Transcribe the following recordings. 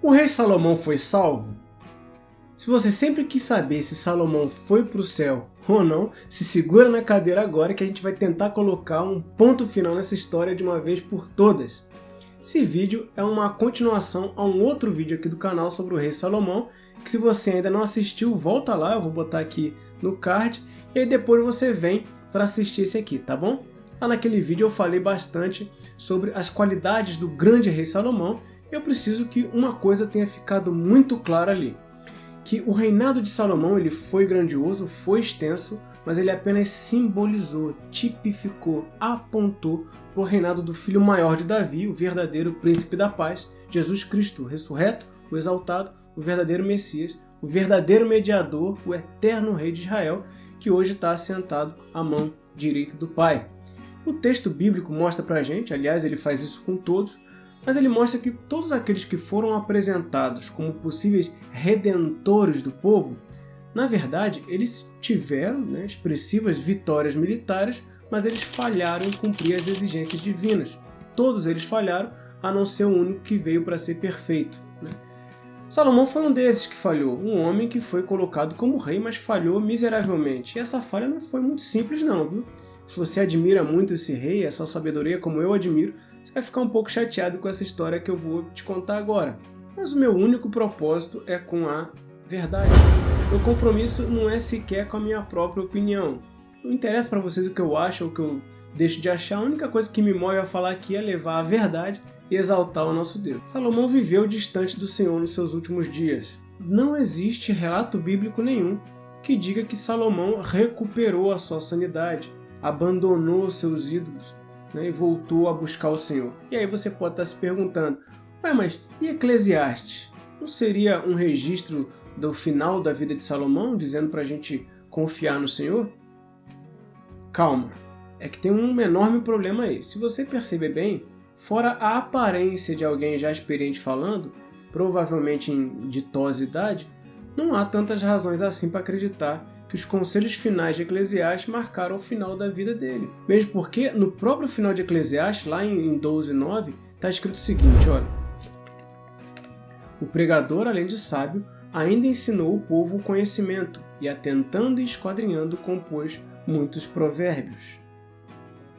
O rei Salomão foi salvo? Se você sempre quis saber se Salomão foi para o céu ou não, se segura na cadeira agora que a gente vai tentar colocar um ponto final nessa história de uma vez por todas. Esse vídeo é uma continuação a um outro vídeo aqui do canal sobre o rei Salomão, que se você ainda não assistiu, volta lá, eu vou botar aqui no card, e aí depois você vem para assistir esse aqui, tá bom? Lá naquele vídeo eu falei bastante sobre as qualidades do grande rei Salomão, e eu preciso que uma coisa tenha ficado muito clara ali. Que o reinado de Salomão ele foi grandioso, foi extenso, mas ele apenas simbolizou, tipificou, apontou para o reinado do filho maior de Davi, o verdadeiro príncipe da paz, Jesus Cristo, o ressurreto, o exaltado, o verdadeiro Messias, o verdadeiro mediador, o eterno rei de Israel, que hoje está assentado à mão direita do Pai. O texto bíblico mostra para a gente, aliás ele faz isso com todos, mas ele mostra que todos aqueles que foram apresentados como possíveis redentores do povo, na verdade, eles tiveram expressivas vitórias militares, mas eles falharam em cumprir as exigências divinas. Todos eles falharam, a não ser o único que veio para ser perfeito. Salomão foi um desses que falhou, um homem que foi colocado como rei, mas falhou miseravelmente. E essa falha não foi muito simples não, viu? Se você admira muito esse rei, essa sabedoria como eu admiro, você vai ficar um pouco chateado com essa história que eu vou te contar agora. Mas o meu único propósito é com a verdade. Meu compromisso não é sequer com a minha própria opinião. Não interessa para vocês o que eu acho ou o que eu deixo de achar, a única coisa que me move a falar aqui é levar a verdade e exaltar o nosso Deus. Salomão viveu distante do Senhor nos seus últimos dias. Não existe relato bíblico nenhum que diga que Salomão recuperou a sua sanidade, abandonou seus ídolos, e voltou a buscar o Senhor. E aí você pode estar se perguntando, mas e Eclesiastes? Não seria um registro do final da vida de Salomão, dizendo para a gente confiar no Senhor? Calma, é que tem um enorme problema aí. Se você perceber bem, fora a aparência de alguém já experiente falando, provavelmente em ditosidade, não há tantas razões assim para acreditar que os conselhos finais de Eclesiastes marcaram o final da vida dele. Mesmo porque, no próprio final de Eclesiastes, lá em 12:9, está escrito o seguinte, olha: o pregador, além de sábio, ainda ensinou o povo o conhecimento, e atentando e esquadrinhando compôs muitos provérbios.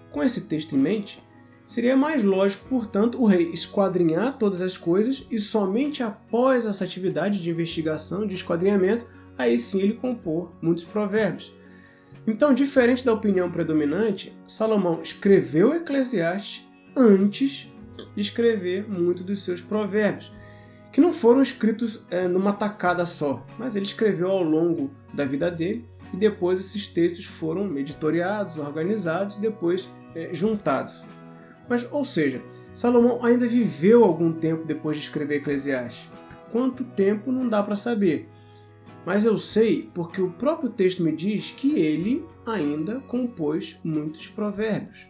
Com esse texto em mente, seria mais lógico, portanto, o rei esquadrinhar todas as coisas e somente após essa atividade de investigação, de esquadrinhamento, aí sim ele compor muitos provérbios. Então, diferente da opinião predominante, Salomão escreveu Eclesiastes antes de escrever muitos dos seus provérbios, que não foram escritos numa tacada só, mas ele escreveu ao longo da vida dele e depois esses textos foram editoriados, organizados e depois juntados. Mas, ou seja, Salomão ainda viveu algum tempo depois de escrever Eclesiastes. Quanto tempo não dá para saber. Mas eu sei porque o próprio texto me diz que ele ainda compôs muitos provérbios.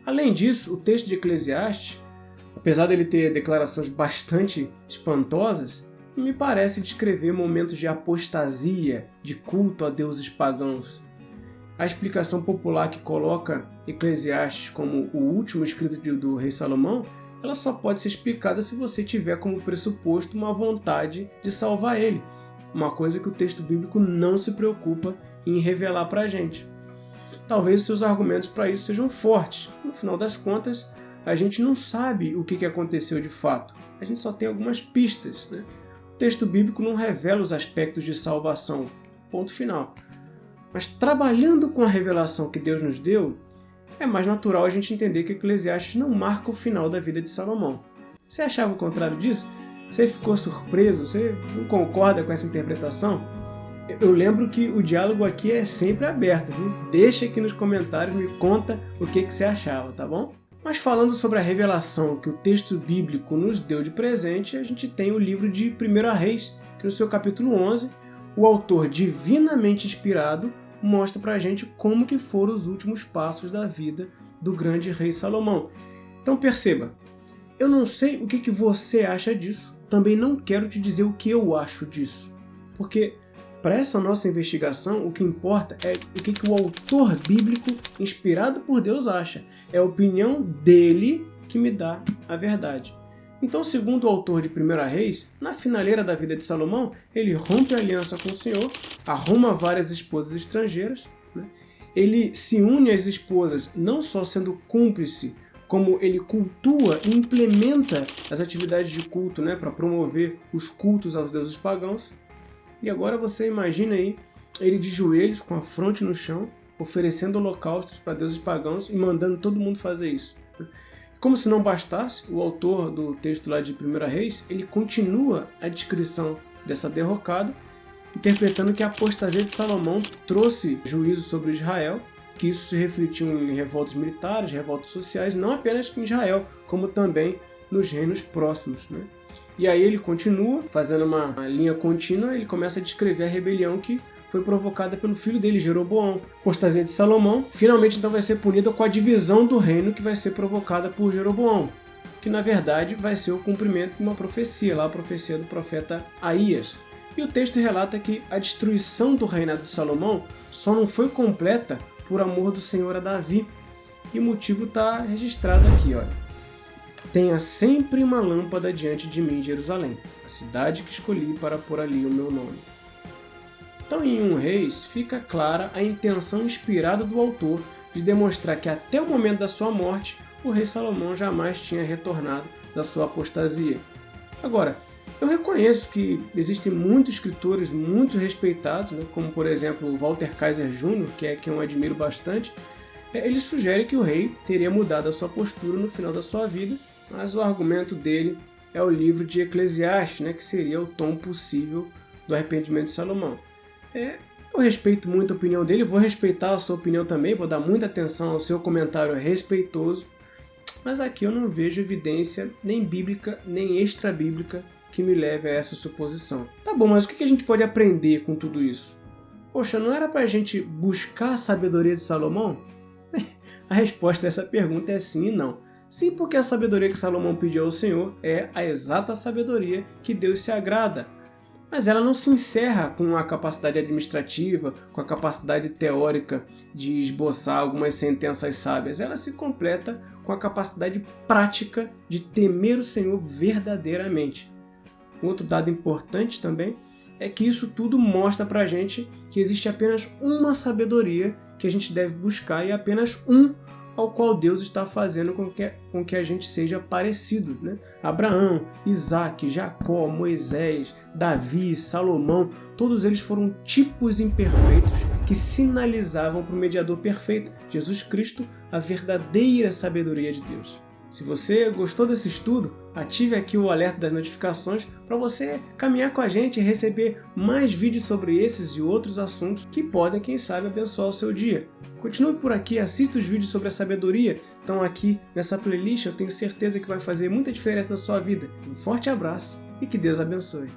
Além disso, o texto de Eclesiastes, apesar dele ter declarações bastante espantosas, me parece descrever momentos de apostasia, de culto a deuses pagãos. A explicação popular que coloca Eclesiastes como o último escrito do rei Salomão, ela só pode ser explicada se você tiver como pressuposto uma vontade de salvar ele. Uma coisa que o texto bíblico não se preocupa em revelar para a gente. Talvez os seus argumentos para isso sejam fortes. No final das contas, a gente não sabe o que aconteceu de fato. A gente só tem algumas pistas. O texto bíblico não revela os aspectos de salvação. Ponto final. Mas trabalhando com a revelação que Deus nos deu, é mais natural a gente entender que Eclesiastes não marca o final da vida de Salomão. Você achava o contrário disso? Você ficou surpreso? Você não concorda com essa interpretação? Eu lembro que o diálogo aqui é sempre aberto, viu? Deixa aqui nos comentários, me conta o que você achava, tá bom? Mas falando sobre a revelação que o texto bíblico nos deu de presente, a gente tem o livro de 1 Reis, que no seu capítulo 11, o autor divinamente inspirado mostra pra gente como que foram os últimos passos da vida do grande rei Salomão. Então perceba, eu não sei o que você acha disso, também não quero te dizer o que eu acho disso, porque para essa nossa investigação o que importa é o que o autor bíblico inspirado por Deus acha, é a opinião dele que me dá a verdade. Então, segundo o autor de 1 Reis, na finaleira da vida de Salomão, ele rompe a aliança com o Senhor, arruma várias esposas estrangeiras, né? Ele se une às esposas não só sendo cúmplice, como ele cultua e implementa as atividades de culto, né, para promover os cultos aos deuses pagãos. E agora você imagina aí ele de joelhos, com a fronte no chão, oferecendo holocaustos para deuses pagãos e mandando todo mundo fazer isso. Como se não bastasse, o autor do texto lá de 1 Reis, ele continua a descrição dessa derrocada, interpretando que a apostasia de Salomão trouxe juízo sobre Israel, que isso se refletiu em revoltas militares, revoltas sociais, não apenas em Israel, como também nos reinos próximos, né? E aí ele continua, fazendo uma linha contínua, ele começa a descrever a rebelião que foi provocada pelo filho dele, Jeroboão. A apostasia de Salomão finalmente então vai ser punida com a divisão do reino que vai ser provocada por Jeroboão, que na verdade vai ser o cumprimento de uma profecia, lá a profecia do profeta Aías. E o texto relata que a destruição do reinado de Salomão só não foi completa por amor do Senhor a Davi. E o motivo está registrado aqui, olha. Tenha sempre uma lâmpada diante de mim, Jerusalém, a cidade que escolhi para pôr ali o meu nome. Então, em 1 Reis, fica clara a intenção inspirada do autor de demonstrar que até o momento da sua morte, o rei Salomão jamais tinha retornado da sua apostasia. Agora, eu reconheço que existem muitos escritores muito respeitados, né, como por exemplo o Walter Kaiser Jr., que é quem eu admiro bastante. Ele sugere que o rei teria mudado a sua postura no final da sua vida, mas o argumento dele é o livro de Eclesiastes, né, que seria o tom possível do arrependimento de Salomão. Eu respeito muito a opinião dele, vou respeitar a sua opinião também, vou dar muita atenção ao seu comentário respeitoso, mas aqui eu não vejo evidência nem bíblica nem extra-bíblica que me leve a essa suposição. Tá bom, mas o que a gente pode aprender com tudo isso? Poxa, não era pra gente buscar a sabedoria de Salomão? A resposta a essa pergunta é sim e não. Sim, porque a sabedoria que Salomão pediu ao Senhor é a exata sabedoria que Deus se agrada. Mas ela não se encerra com a capacidade administrativa, com a capacidade teórica de esboçar algumas sentenças sábias. Ela se completa com a capacidade prática de temer o Senhor verdadeiramente. Outro dado importante também é que isso tudo mostra pra gente que existe apenas uma sabedoria que a gente deve buscar e apenas um ao qual Deus está fazendo com que a gente seja parecido, né? Abraão, Isaac, Jacó, Moisés, Davi, Salomão, todos eles foram tipos imperfeitos que sinalizavam para o mediador perfeito, Jesus Cristo, a verdadeira sabedoria de Deus. Se você gostou desse estudo, ative aqui o alerta das notificações para você caminhar com a gente e receber mais vídeos sobre esses e outros assuntos que podem, quem sabe, abençoar o seu dia. Continue por aqui, assista os vídeos sobre a sabedoria, estão aqui nessa playlist, eu tenho certeza que vai fazer muita diferença na sua vida. Um forte abraço e que Deus abençoe.